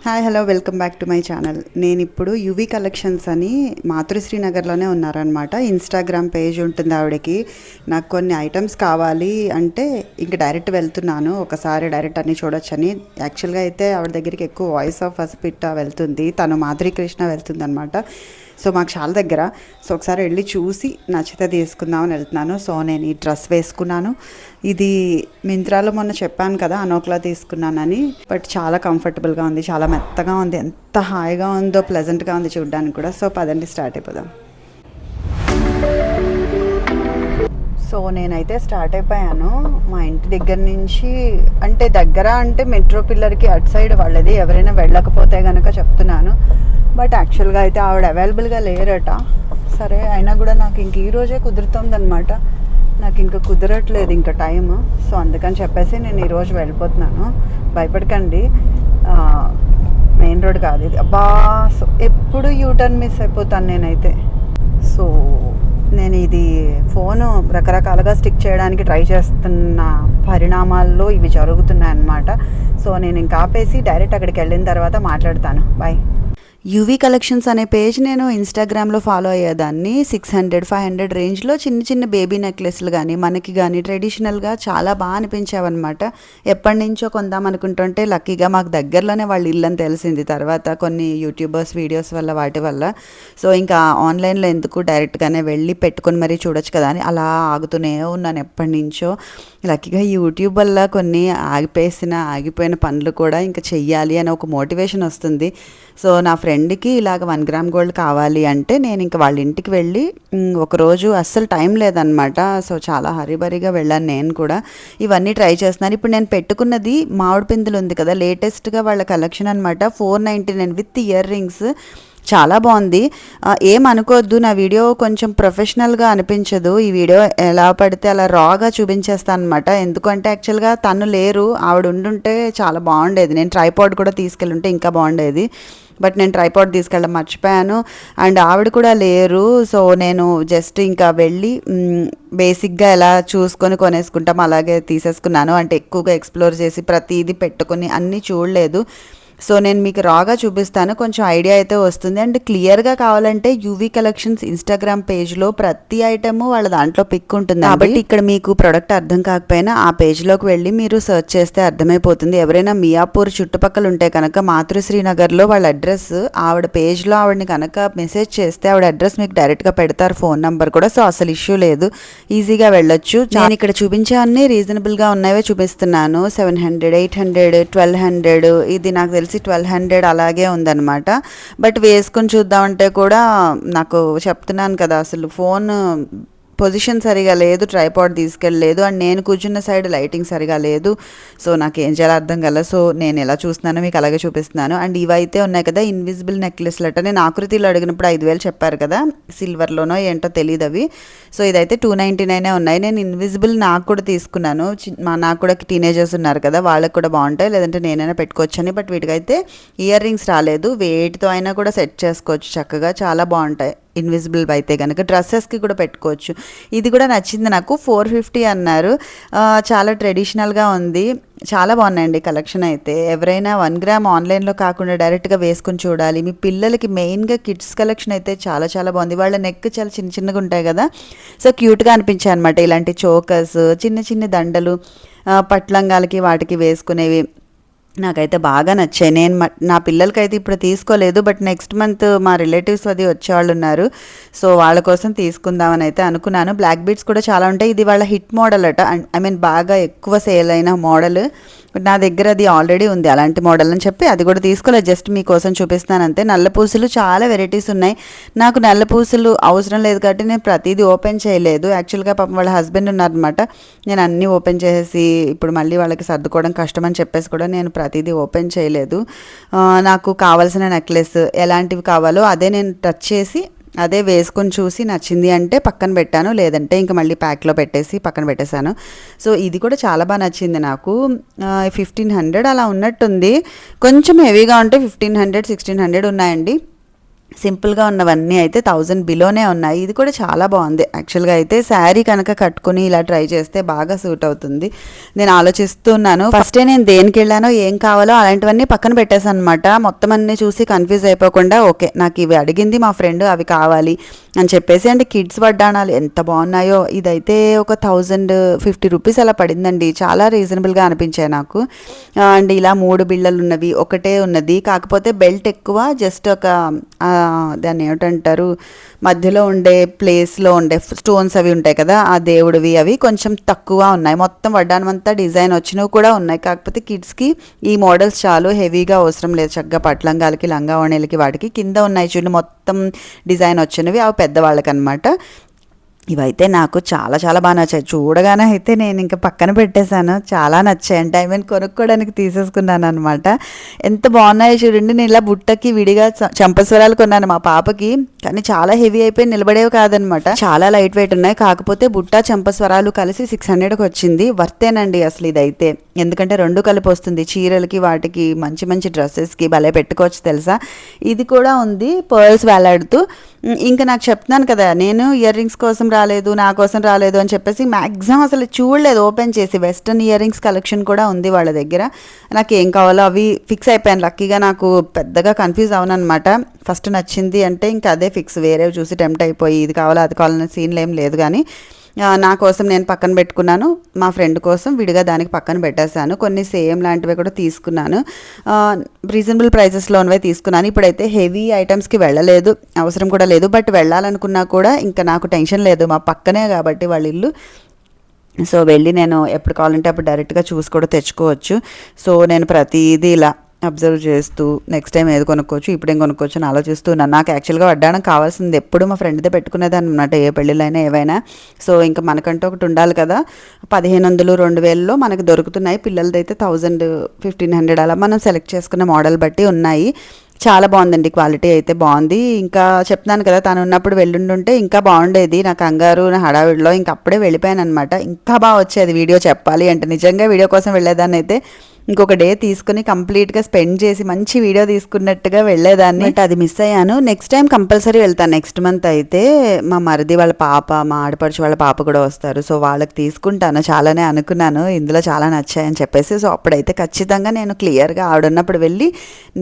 Hi hello welcome back to my channel. నేను ఇప్పుడు UV collections అని మాతృశ్రీ నగర్లోనే ఉన్నారనమాట. ఇన్స్టాగ్రామ్ పేజ్ ఉంటుంది ఆవిడకి. నాకు కొన్ని ఐటమ్స్ కావాలి అంటే ఇంక డైరెక్ట్ వెళ్తున్నాను, ఒకసారి డైరెక్ట్ అన్నీ చూడొచ్చని. యాక్చువల్గా అయితే ఆవిడ దగ్గరికి ఎక్కువ వాయిస్ ఆఫ్ హస్పిట వెళ్తుంది, తను మాధురి కృష్ణ వెళ్తుంది అనమాట. సో మాకు చాలా దగ్గర. సో ఒకసారి వెళ్ళి చూసి నచ్చితే తీసుకుందామని వెళ్తున్నాను. సో నేను ఈ డ్రెస్ వేసుకున్నాను. ఇది మింత్రాలో మొన్న చెప్పాను కదా అనోక్లా తీసుకున్నానని, బట్ చాలా కంఫర్టబుల్గా ఉంది, చాలా మెత్తగా ఉంది, ఎంత హాయిగా ఉందో, ప్లెజెంట్గా ఉంది చూడడానికి కూడా. సో పదండి స్టార్ట్ అయిపోదాం. సో నేనైతే స్టార్ట్ అయిపోయాను మా ఇంటి దగ్గర నుంచి. అంటే దగ్గర అంటే మెట్రో పిల్లర్కి అటు సైడ్ వాళ్ళది, ఎవరైనా వెళ్ళకపోతే కనుక చెప్తున్నాను. బట్ యాక్చువల్గా అయితే ఆవిడ అవైలబుల్గా లేరట. సరే అయినా కూడా నాకు ఇంక ఈరోజే కుదురుతుందనమాట, నాకు ఇంకా కుదరట్లేదు ఇంకా టైము. సో అందుకని చెప్పేసి నేను ఈరోజు వెళ్ళిపోతున్నాను. భయపడకండి, మెయిన్ రోడ్ కాదు ఇది. అబ్బా, సో ఎప్పుడు యూటర్న్ మిస్ అయిపోతాను నేనైతే. సో నేను ఇది ఫోను రకరకాలుగా స్టిక్ చేయడానికి ట్రై చేస్తున్న పరిణామాల్లో ఇవి జరుగుతున్నాయి అన్నమాట. సో నేను ఇంకా ఆపేసి డైరెక్ట్ అక్కడికి వెళ్ళిన తర్వాత మాట్లాడతాను. బాయ్. యువి కలెక్షన్స్ అనే పేజ్ నేను ఇన్స్టాగ్రామ్లో ఫాలో అయ్యేదాన్ని. 600-500 రేంజ్లో చిన్న చిన్న బేబీ నెక్లెస్లు కానీ మనకి కానీ ట్రెడిషనల్గా చాలా బాగా అనిపించావన్నమాట. ఎప్పటి నుంచో కొందాం అనుకుంటుంటే లక్కీగా మాకు దగ్గరలోనే వాళ్ళ ఇల్లని తెలిసింది తర్వాత కొన్ని యూట్యూబర్స్ వీడియోస్ వల్ల వాటి వల్ల. సో ఇంకా ఆన్లైన్లో ఎందుకు డైరెక్ట్గానే వెళ్ళి పెట్టుకొని మరీ చూడొచ్చు కదా అని అలా ఆగుతూనే ఉన్నాను ఎప్పటి నుంచో. లక్కీగా యూట్యూబ్ వల్ల కొన్ని ఆగిపోయిన పనులు కూడా ఇంకా చెయ్యాలి అని ఒక మోటివేషన్ వస్తుంది. సో నా ఫ్రెండ్కి ఇలాగ 1 గ్రామ్ గోల్డ్ కావాలి అంటే నేను ఇంక వాళ్ళ ఇంటికి వెళ్ళి ఒకరోజు అస్సలు టైం లేదనమాట. సో చాలా హరిబరిగా వెళ్ళాను నేను కూడా. ఇవన్నీ ట్రై చేస్తున్నాను. ఇప్పుడు నేను పెట్టుకున్నది మామిడి పిందులు ఉంది కదా, లేటెస్ట్గా వాళ్ళ కలెక్షన్ అనమాట. 499 విత్ ఇయర్ రింగ్స్. చాలా బాగుంది. ఏమనుకోవద్దు, నా వీడియో కొంచెం ప్రొఫెషనల్గా అనిపించదు. ఈ వీడియో ఎలా పడితే అలా రాగా చూపించేస్తాను అనమాట. ఎందుకంటే యాక్చువల్గా తను లేరు, ఆవిడ ఉండుంటే చాలా బాగుండేది. నేను ట్రైపాడ్ కూడా తీసుకెళ్ళుంటే ఇంకా బాగుండేది. బట్ నేను ట్రైపాడ్ తీసుకెళ్ళడం మర్చిపోయాను, అండ్ ఆవిడ కూడా లేరు. సో నేను జస్ట్ ఇంకా వెళ్ళి బేసిక్గా ఎలా చూసుకొని కొనేసుకుంటాం అలాగే తీసేసుకున్నాను. అంటే ఎక్కువగా ఎక్స్ప్లోర్ చేసి ప్రతిదీ పెట్టుకొని అన్నీ చూడలేదు. సో నేను మీకు రాగా చూపిస్తాను, కొంచెం ఐడియా అయితే వస్తుంది. అండ్ క్లియర్గా కావాలంటే యువి కలెక్షన్స్ ఇన్స్టాగ్రామ్ పేజ్లో ప్రతి ఐటము వాళ్ళ దాంట్లో పిక్ ఉంటుంది. కాబట్టి ఇక్కడ మీకు ప్రొడక్ట్ అర్థం కాకపోయినా ఆ పేజ్లోకి వెళ్ళి మీరు సెర్చ్ చేస్తే అర్థమైపోతుంది. ఎవరైనా మియాపూర్ చుట్టుపక్కల ఉంటే కనుక మాతృశ్రీ నగర్లో వాళ్ళ అడ్రస్, ఆవిడ పేజ్లో ఆవిడని కనుక మెసేజ్ చేస్తే ఆవిడ అడ్రస్ మీకు డైరెక్ట్గా పెడతారు, ఫోన్ నెంబర్ కూడా. సో అసలు ఇష్యూ లేదు, ఈజీగా వెళ్ళొచ్చు. నేను ఇక్కడ చూపించే అన్నీ రీజనబుల్గా ఉన్నవే చూపిస్తున్నాను. 700, 800, 1200, ఇది నాకు తెలిసి 1200 అలాగే ఉందన్నమాట. బట్ వేసుకొని చూద్దామంటే కూడా నాకు చెప్తున్నాను కదా, అసలు ఫోన్ పొజిషన్ సరిగా లేదు, ట్రైపాడ్ తీసుకెళ్ళలేదు, అండ్ నేను కూర్చున్న సైడ్ లైటింగ్ సరిగా లేదు. సో నాకేం చేయాలో అర్థం కల. సో నేను ఎలా చూస్తున్నానో మీకు అలాగే చూపిస్తున్నాను. అండ్ ఇవైతే ఉన్నాయి కదా ఇన్విజిబుల్ నెక్లెస్లు అట. నేను ఆకృతిలో అడిగినప్పుడు 5000 చెప్పారు కదా, సిల్వర్లోనో ఏంటో తెలియదు అవి. సో ఇదైతే 299 ఉన్నాయి. నేను ఇన్విజిబుల్ నాకు కూడా తీసుకున్నాను. నాకు కూడా టీనేజర్స్ ఉన్నారు కదా, వాళ్ళకి కూడా బాగుంటాయి, లేదంటే నేనైనా పెట్టుకోవచ్చని. బట్ వీటికైతే ఇయర్ రింగ్స్ రాలేదు, వేటితో అయినా కూడా సెట్ చేసుకోవచ్చు చక్కగా, చాలా బాగుంటాయి. ఇన్విజిబుల్ అయితే కనుక డ్రెస్సెస్కి కూడా పెట్టుకోవచ్చు. ఇది కూడా నచ్చింది నాకు. 450 అన్నారు. చాలా ట్రెడిషనల్గా ఉంది, చాలా బాగున్నాయండి కలెక్షన్ అయితే. ఎవరైనా 1 గ్రామ్ ఆన్లైన్లో కాకుండా డైరెక్ట్గా వేసుకొని చూడాలి. మీ పిల్లలకి మెయిన్గా కిడ్స్ కలెక్షన్ అయితే చాలా చాలా బాగుంది. వాళ్ళ నెక్ చాలా చిన్న చిన్నగా ఉంటాయి కదా, సో క్యూట్గా అనిపించాయి అనమాట. ఇలాంటి చోకర్స్, చిన్న చిన్న దండలు, పట్లంగాలకి వాటికి వేసుకునేవి నాకైతే బాగా నచ్చాయి. నేను నా పిల్లలకైతే ఇప్పుడు తీసుకోలేదు, బట్ నెక్స్ట్ మంత్ మా రిలేటివ్స్ అది వచ్చేవాళ్ళు ఉన్నారు. సో వాళ్ళ కోసం తీసుకుందామని అయితే అనుకున్నాను. బ్లాక్ బీడ్స్ కూడా చాలా ఉంటాయి. ఇది వాళ్ళ హిట్ మోడల్ అట, ఐ మీన్ బాగా ఎక్కువ సేల్ అయిన మోడల్. బట్ నా దగ్గర అది ఆల్రెడీ ఉంది అలాంటి మోడల్ అని చెప్పి అది కూడా తీసుకోలేదు, జస్ట్ మీకోసం చూపిస్తాను అంతే. నల్ల పూసలు చాలా వెరైటీస్ ఉన్నాయి. నాకు నల్ల పూసలు అవసరం లేదు కాబట్టి నేను ప్రతిదీ ఓపెన్ చేయలేదు. యాక్చువల్గా పాపం వాళ్ళ హస్బెండ్ ఉన్నారనమాట, నేను అన్నీ ఓపెన్ చేసేసి ఇప్పుడు మళ్ళీ వాళ్ళకి సర్దుకోవడం కష్టం అని చెప్పేసి కూడా నేను ప్రతిదీ ఓపెన్ చేయలేదు. నాకు కావాల్సిన నెక్లెస్ ఎలాంటివి కావాలో అదే నేను టచ్ చేసి అదే వేసుకొని చూసి నచ్చింది అంటే పక్కన పెట్టాను, లేదంటే ఇంకా మళ్ళీ ప్యాక్లో పెట్టేసి పక్కన పెట్టేశాను. సో ఇది కూడా చాలా బాగా నచ్చింది నాకు. 1500 అలా ఉన్నట్టుంది, కొంచెం హెవీగా ఉంటే 1500, 1600 ఉన్నాయండి. సింపుల్గా ఉన్నవన్నీ అయితే 1000 బిలోనే ఉన్నాయి. ఇది కూడా చాలా బాగుంది యాక్చువల్గా. అయితే శారీ కనుక కట్టుకుని ఇలా ట్రై చేస్తే బాగా సూట్ అవుతుంది. నేను ఆలోచిస్తున్నాను. ఫస్టే నేను దేనికి వెళ్ళానో ఏం కావాలో అలాంటివన్నీ పక్కన పెట్టేసాను అనమాట. మొత్తం అన్నీ చూసి కన్ఫ్యూజ్ అయిపోకుండా ఓకే నాకు ఇవి అడిగింది మా ఫ్రెండ్, అవి కావాలి అని చెప్పేసి. అంటే కిడ్స్ వడ్డాణాలు ఎంత బాగున్నాయో. ఇదైతే ఒక 1050 రూపీస్ అలా పడిందండి. చాలా రీజనబుల్గా అనిపించాయి నాకు. అండ్ ఇలా 3 బిళ్ళలు ఉన్నవి, ఒకటే ఉన్నది, కాకపోతే బెల్ట్ ఎక్కువ, జస్ట్ ఒక దాన్ని ఏమిటంటారు మధ్యలో ఉండే ప్లేస్లో ఉండే స్టోన్స్ అవి ఉంటాయి కదా, ఆ దేవుడివి, అవి కొంచెం తక్కువ ఉన్నాయి. మొత్తం వడ్డానమంతా డిజైన్ వచ్చినవి కూడా ఉన్నాయి. కాకపోతే కిడ్స్కి ఈ మోడల్స్ చాలు, హెవీగా అవసరం లేదు. చక్కగా పట్లంగాలకి, లంగా ఓణీలకి, వాటికి కింద ఉన్నాయి చూడండి మొత్తం డిజైన్ వచ్చినవి, అవి పెద్దవాళ్ళకి అనమాట. ఇవైతే నాకు చాలా చాలా బాగా నచ్చాయి. చూడగానే అయితే నేను ఇంకా పక్కన పెట్టేశాను. చాలా నచ్చాయి. అంటే కొనుక్కోవడానికి తీసేసుకున్నాను అనమాట. ఎంత బాగున్నాయో చూడండి. నేను ఇలా బుట్టకి విడిగా చంపస్వరాలు కొన్నాను మా పాపకి, కానీ చాలా హెవీ అయిపోయి నిలబడేవి కాదనమాట. చాలా లైట్ వెయిట్ ఉన్నాయి. కాకపోతే బుట్ట చంపస్వరాలు కలిసి 600కి వచ్చింది. వర్తేనండి అసలు ఇదైతే. ఎందుకంటే 2 కలిపి వస్తుంది. చీరలకి, వాటికి, మంచి మంచి డ్రెస్సెస్కి భలే పెట్టుకోవచ్చు తెలుసా. ఇది కూడా ఉంది పర్ల్స్ వేలాడుతూ. ఇంకా నాకు చెప్తున్నాను కదా, నేను ఇయర్ రింగ్స్ కోసం రాలేదు, నా కోసం రాలేదు అని చెప్పేసి మ్యాక్సిమం అసలు చూడలేదు ఓపెన్ చేసి. వెస్ట్రన్ ఇయర్ రింగ్స్ కలెక్షన్ కూడా ఉంది వాళ్ళ దగ్గర. నాకు ఏం కావాలో అవి ఫిక్స్ అయిపోయాను. లక్కీగా నాకు పెద్దగా కన్ఫ్యూజ్ అవనమాట. ఫస్ట్ నచ్చింది అంటే ఇంకా అదే ఫిక్స్. వేరేవి చూసి టెంప్ట్ అయిపోయి ఇది కావాలా అది కావాలనే సీన్లు ఏం లేదు. కానీ నా కోసం నేను పక్కన పెట్టుకున్నాను, మా ఫ్రెండ్ కోసం విడిగా దానికి పక్కన పెట్టేశాను. కొన్ని సేమ్ లాంటివి కూడా తీసుకున్నాను. రీజనబుల్ ప్రైజెస్లోనివే తీసుకున్నాను. ఇప్పుడైతే హెవీ ఐటమ్స్కి వెళ్ళలేదు, అవసరం కూడా లేదు. బట్ వెళ్ళాలనుకున్నా కూడా ఇంకా నాకు టెన్షన్ లేదు, మా పక్కనే కాబట్టి వాళ్ళ ఇల్లు. సో వెళ్ళి నేను ఎప్పుడు కావాలంటే అప్పుడు డైరెక్ట్గా చూసి కూడా తెచ్చుకోవచ్చు. సో నేను ప్రతిదీ ఇలా అబ్జర్వ్ చేస్తూ నెక్స్ట్ టైం ఏది కొనుక్కోవచ్చు, ఇప్పుడేం కొనుక్కోవచ్చు అని ఆలోచిస్తున్నాను. నాకు యాక్చువల్గా వడ్డాణం కావాల్సింది ఎప్పుడు మా ఫ్రెండ్దే పెట్టుకునేదాన్ని అనమాట, ఏ పెళ్ళిళ్ళైనా ఏవైనా. సో ఇంకా మనకంటూ ఒకటి ఉండాలి కదా. 1500, 2000లో మనకు దొరుకుతున్నాయి. పిల్లలదైతే 1000, 1500 అలా మనం సెలెక్ట్ చేసుకున్న మోడల్ బట్టి ఉన్నాయి. చాలా బాగుందండి, క్వాలిటీ అయితే బాగుంది. ఇంకా చెప్తున్నాను కదా, తను ఉన్నప్పుడు వెళ్ళుండుంటే ఇంకా బాగుండేది. నా కంగారు, నా హడావిడిలో ఇంకా అప్పుడే వెళ్ళిపోయాను అనమాట. ఇంకా బాగా వచ్చేది వీడియో చెప్పాలి అంటే. నిజంగా వీడియో కోసం వెళ్ళేదాన్ని అయితే ఇంకొక డే తీసుకుని కంప్లీట్గా స్పెండ్ చేసి మంచి వీడియో తీసుకున్నట్టుగా వెళ్ళేదాన్ని. బట్ అది మిస్ అయ్యాను. నెక్స్ట్ టైం కంపల్సరీ వెళ్తాను. నెక్స్ట్ మంత్ అయితే మా మరిది వాళ్ళ పాప, మా ఆడపడుచు వాళ్ళ పాప కూడా వస్తారు. సో వాళ్ళకి తీసుకుంటాను. చాలానే అనుకున్నాను, ఇందులో చాలా నచ్చాయని చెప్పేసి. సో అప్పుడైతే ఖచ్చితంగా నేను క్లియర్గా ఆడున్నప్పుడు వెళ్ళి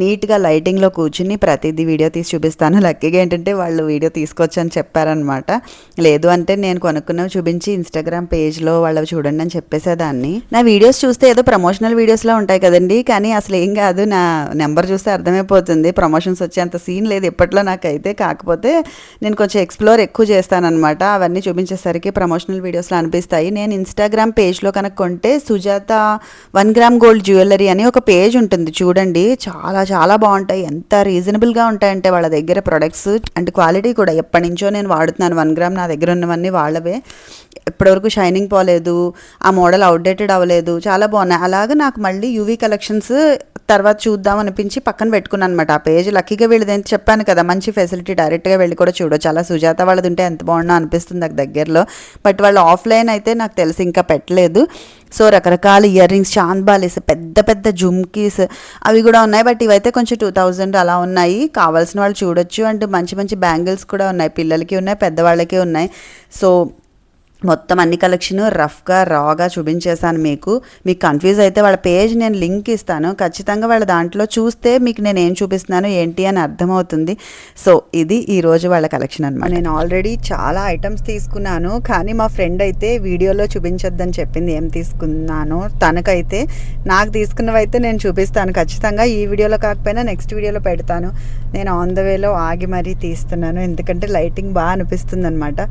నీట్గా లైటింగ్లో కూర్చుని ప్రతిదీ వీడియో తీసి చూపిస్తాను. లక్కీగా ఏంటంటే వాళ్ళు వీడియో తీసుకోవచ్చు అని చెప్పారనమాట. లేదు అంటే నేను కొనుక్కున్నవి చూపించి ఇన్స్టాగ్రామ్ పేజ్లో వాళ్ళవి చూడండి అని చెప్పేసేదాన్ని. నా వీడియోస్ చూస్తే ఏదో ప్రమోషనల్ వీడియోస్లో ఉంటాయి కదండి, కానీ అసలు ఏం కాదు. నా నెంబర్ చూస్తే అర్థమైపోతుంది. ప్రమోషన్స్ వచ్చేంత సీన్ లేదు ఇప్పట్లో నాకైతే. కాకపోతే నేను కొంచెం ఎక్స్ప్లోర్ ఎక్కువ చేస్తానన్నమాట. అవన్నీ చూపించేసరికి ప్రమోషనల్ వీడియోస్లో అనిపిస్తాయి. నేను ఇన్స్టాగ్రామ్ పేజ్లో కనుక కొంటే సుజాత 1 గ్రామ్ గోల్డ్ జ్యువెలరీ అని ఒక పేజ్ ఉంటుంది చూడండి. చాలా చాలా బాగుంటాయి. ఎంత రీజనబుల్గా ఉంటాయంటే వాళ్ళ దగ్గర ప్రొడక్ట్స్. అంటే క్వాలిటీ కూడా ఎప్పటి నుంచో నేను వాడుతున్నాను. 1 గ్రామ్ నా దగ్గర ఉన్నవన్నీ వాళ్ళవే. ఇప్పటివరకు షైనింగ్ పోలేదు, ఆ మోడల్ అవుట్డేటెడ్ అవ్వలేదు, చాలా బాగున్నాయి. అలాగే నాకు మళ్ళీ యూవీ కలెక్షన్స్ తర్వాత చూద్దాం అనిపించి పక్కన పెట్టుకున్నాను అనమాట ఆ పేజ్. లక్కీగా వీళ్ళది చెప్పాను కదా, మంచి ఫెసిలిటీ, డైరెక్ట్గా వెళ్ళి కూడా చూడొచ్చు. అలా సుజాత వాళ్ళది ఉంటే ఎంత బాగుండో అనిపిస్తుంది నాకు దగ్గరలో. బట్ వాళ్ళు ఆఫ్లైన్ అయితే నాకు తెలిసి ఇంకా పెట్టలేదు. సో రకరకాల ఇయర్ రింగ్స్, చాంద్బాలీస్, పెద్ద పెద్ద జుమ్కీస్ అవి కూడా ఉన్నాయి. బట్ ఇవైతే కొంచెం 2000 అలా ఉన్నాయి. కావాల్సిన వాళ్ళు చూడొచ్చు. అండ్ మంచి మంచి బ్యాంగిల్స్ కూడా ఉన్నాయి, పిల్లలకి ఉన్నాయి, పెద్దవాళ్ళకి ఉన్నాయి. సో మొత్తం అన్ని కలెక్షన్ రఫ్గా రాగా చూపించేశాను. మీకు కన్ఫ్యూజ్ అయితే వాళ్ళ పేజ్ నేను లింక్ ఇస్తాను. ఖచ్చితంగా వాళ్ళ దాంట్లో చూస్తే మీకు నేను ఏం చూపిస్తున్నాను ఏంటి అని అర్థమవుతుంది. సో ఇది ఈరోజు వాళ్ళ కలెక్షన్ అనమాట. నేను ఆల్రెడీ చాలా ఐటమ్స్ తీసుకున్నాను, కానీ మా ఫ్రెండ్ అయితే వీడియోలో చూపించొద్దని చెప్పింది ఏం తీసుకున్నాను. తనకైతే నాకు తీసుకున్నవి అయితే నేను చూపిస్తాను ఖచ్చితంగా. ఈ వీడియోలో కాకపోయినా నెక్స్ట్ వీడియోలో పెడతాను. నేను ఆన్ ద వేలో ఆగి మరీ తీస్తున్నాను, ఎందుకంటే లైటింగ్ బాగా అనిపిస్తుంది అనమాట.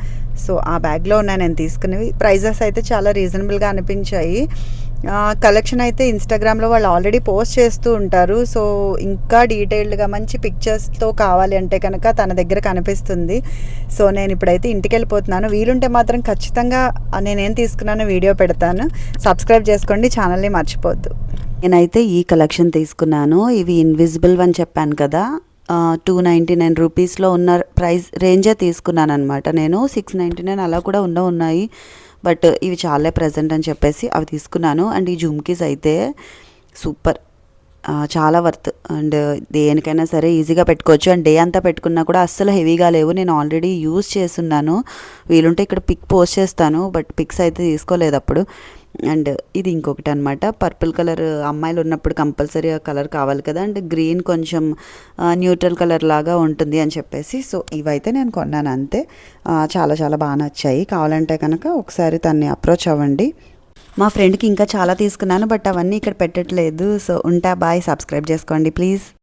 సో ఆ బ్యాగ్లో ఉన్నాయి నేను తీసుకునేవి. ప్రైజెస్ అయితే చాలా రీజనబుల్గా అనిపించాయి. కలెక్షన్ అయితే ఇన్స్టాగ్రామ్లో వాళ్ళు ఆల్రెడీ పోస్ట్ చేస్తూ ఉంటారు. సో ఇంకా డీటెయిల్డ్గా మంచి పిక్చర్స్తో కావాలి అంటే కనుక తన దగ్గర కనిపిస్తుంది. సో నేను ఇప్పుడైతే ఇంటికి వెళ్ళిపోతున్నాను. వీలుంటే మాత్రం ఖచ్చితంగా నేనేం తీసుకున్నానో వీడియో పెడతాను. సబ్స్క్రైబ్ చేసుకోండి, ఛానల్ని మర్చిపోద్దు. నేనైతే ఈ కలెక్షన్ తీసుకున్నాను. ఇవి ఇన్విజిబుల్ అని చెప్పాను కదా, 299 రూపీస్లో ఉన్న ప్రైస్ రేంజే తీసుకున్నాను అనమాట. నేను 699 అలా కూడా ఉన్నాయి. బట్ ఇవి చాలే ప్రజెంట్ అని చెప్పేసి అవి తీసుకున్నాను. అండ్ ఈ జుమ్కీస్ అయితే సూపర్, చాలా వర్త్. అండ్ దేనికైనా సరే ఈజీగా పెట్టుకోవచ్చు. అండ్ డే అంతా పెట్టుకున్నా కూడా అస్సలు హెవీగా లేవు. నేను ఆల్రెడీ యూజ్ చేస్తున్నాను. వీలుంటే ఇక్కడ పిక్ పోస్ట్ చేస్తాను, బట్ పిక్స్ అయితే తీసుకోలేదు అప్పుడు. అండ్ ఇది ఇంకొకటి అనమాట, పర్పుల్ కలర్ అమ్మాయిలు ఉన్నప్పుడు కంపల్సరీ ఆ కలర్ కావాలి కదా. అండ్ గ్రీన్ కొంచెం న్యూట్రల్ కలర్ లాగా ఉంటుంది అని చెప్పేసి, సో ఇవైతే నేను కొన్నాను అంతే. చాలా చాలా బాగా నచ్చాయి. కావాలంటే కనుక ఒకసారి తన్ని అప్రోచ్ అవ్వండి. మా ఫ్రెండ్కి ఇంకా చాలా తీసుకున్నాను, బట్ అవన్నీ ఇక్కడ పెట్టట్లేదు. సో ఉంటా, బాయ్. సబ్స్క్రైబ్ చేసుకోండి ప్లీజ్.